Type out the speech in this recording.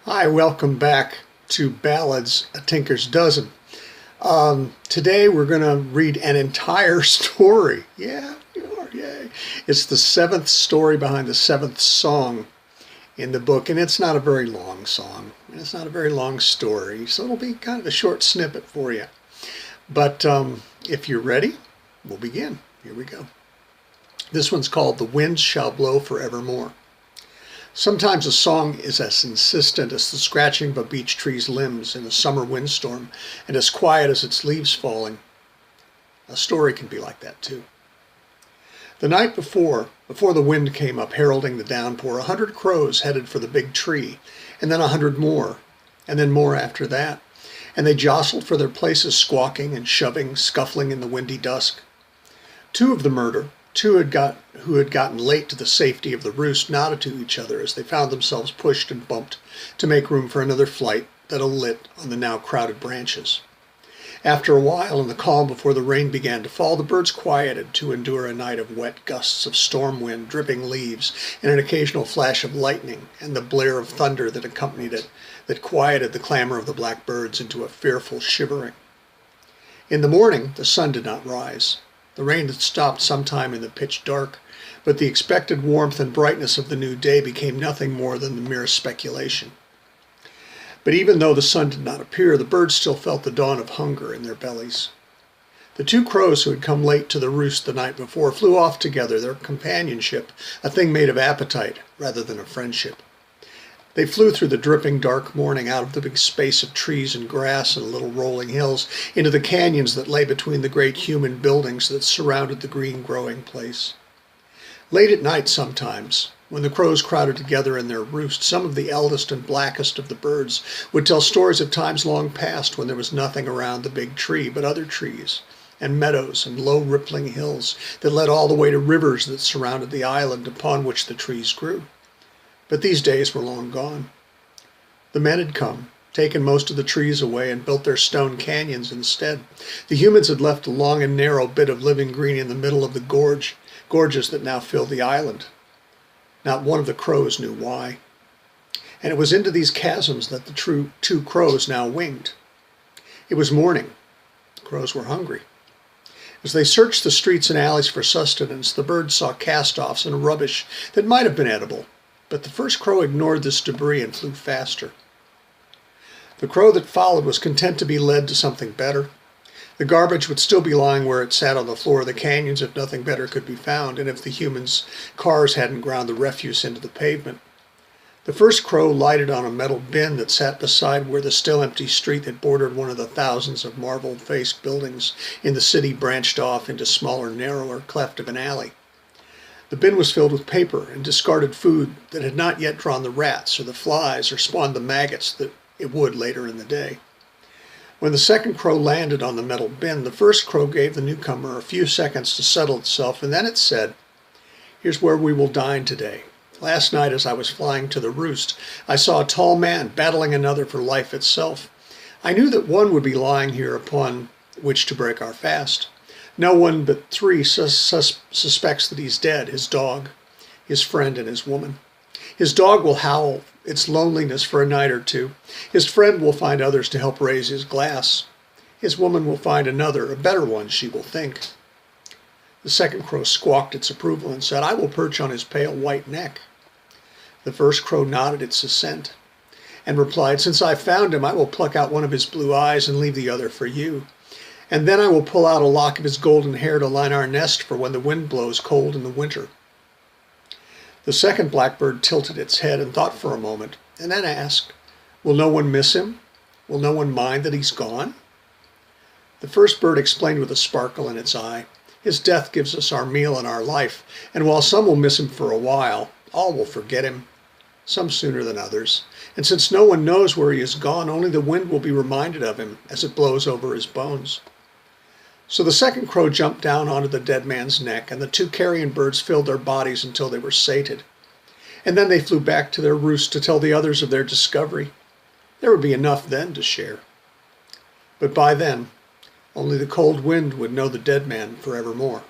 Hi, welcome back to Ballads, A Tinker's Dozen. Today we're going to read an entire story. Yeah, we are, yay. It's the seventh story behind the seventh song in the book, and it's not a very long song, and it's not a very long story, so it'll be kind of a short snippet for you. But if you're ready, we'll begin. Here we go. This one's called The Wind Shall Blow Forevermore. Sometimes a song is as insistent as the scratching of a beech tree's limbs in a summer windstorm, and as quiet as its leaves falling. A story can be like that too. The night before the wind came up heralding the downpour, 100 crows headed for the big tree, and then 100 more, and then more after that, and they jostled for their places, squawking and shoving, scuffling in the windy dusk. Two of the murder, who had gotten late to the safety of the roost, nodded to each other as they found themselves pushed and bumped to make room for another flight that lit on the now crowded branches. After a while, in the calm before the rain began to fall, the birds quieted to endure a night of wet gusts of storm wind, dripping leaves, and an occasional flash of lightning, and the blare of thunder that accompanied it, that quieted the clamor of the blackbirds into a fearful shivering. In the morning, the sun did not rise. The rain had stopped sometime in the pitch dark, but the expected warmth and brightness of the new day became nothing more than the merest speculation. But even though the sun did not appear, the birds still felt the dawn of hunger in their bellies. The two crows who had come late to the roost the night before flew off together, their companionship a thing made of appetite rather than of friendship. They flew through the dripping dark morning, out of the big space of trees and grass and little rolling hills, into the canyons that lay between the great human buildings that surrounded the green growing place. Late at night sometimes, when the crows crowded together in their roost, some of the eldest and blackest of the birds would tell stories of times long past when there was nothing around the big tree but other trees, and meadows and low rippling hills that led all the way to rivers that surrounded the island upon which the trees grew. But these days were long gone. The men had come, taken most of the trees away, and built their stone canyons instead. The humans had left a long and narrow bit of living green in the middle of the gorges that now filled the island. Not one of the crows knew why. And it was into these chasms that the two crows now winged. It was morning. The crows were hungry. As they searched the streets and alleys for sustenance, the birds saw cast-offs and rubbish that might have been edible. But the first crow ignored this debris and flew faster. The crow that followed was content to be led to something better. The garbage would still be lying where it sat on the floor of the canyons if nothing better could be found, and if the humans' cars hadn't ground the refuse into the pavement. The first crow lighted on a metal bin that sat beside where the still empty street that bordered one of the thousands of marble-faced buildings in the city branched off into smaller, narrower cleft of an alley. The bin was filled with paper and discarded food that had not yet drawn the rats or the flies or spawned the maggots that it would later in the day. When the second crow landed on the metal bin, the first crow gave the newcomer a few seconds to settle itself, and then it said, "Here's where we will dine today. Last night as I was flying to the roost, I saw a tall man battling another for life itself. I knew that one would be lying here upon which to break our fast. No one but three suspects that he's dead: his dog, his friend, and his woman. His dog will howl its loneliness for a night or two. His friend will find others to help raise his glass. His woman will find another, a better one, she will think." The second crow squawked its approval and said, "I will perch on his pale white neck." The first crow nodded its assent and replied, "Since I found him, I will pluck out one of his blue eyes and leave the other for you. And then I will pull out a lock of his golden hair to line our nest for when the wind blows cold in the winter." The second blackbird tilted its head and thought for a moment, and then asked, "Will no one miss him? Will no one mind that he's gone?" The first bird explained with a sparkle in its eye, "His death gives us our meal and our life, and while some will miss him for a while, all will forget him, some sooner than others. And since no one knows where he is gone, only the wind will be reminded of him as it blows over his bones." So the second crow jumped down onto the dead man's neck, and the two carrion birds filled their bodies until they were sated. And then they flew back to their roost to tell the others of their discovery. There would be enough then to share. But by then, only the cold wind would know the dead man forevermore.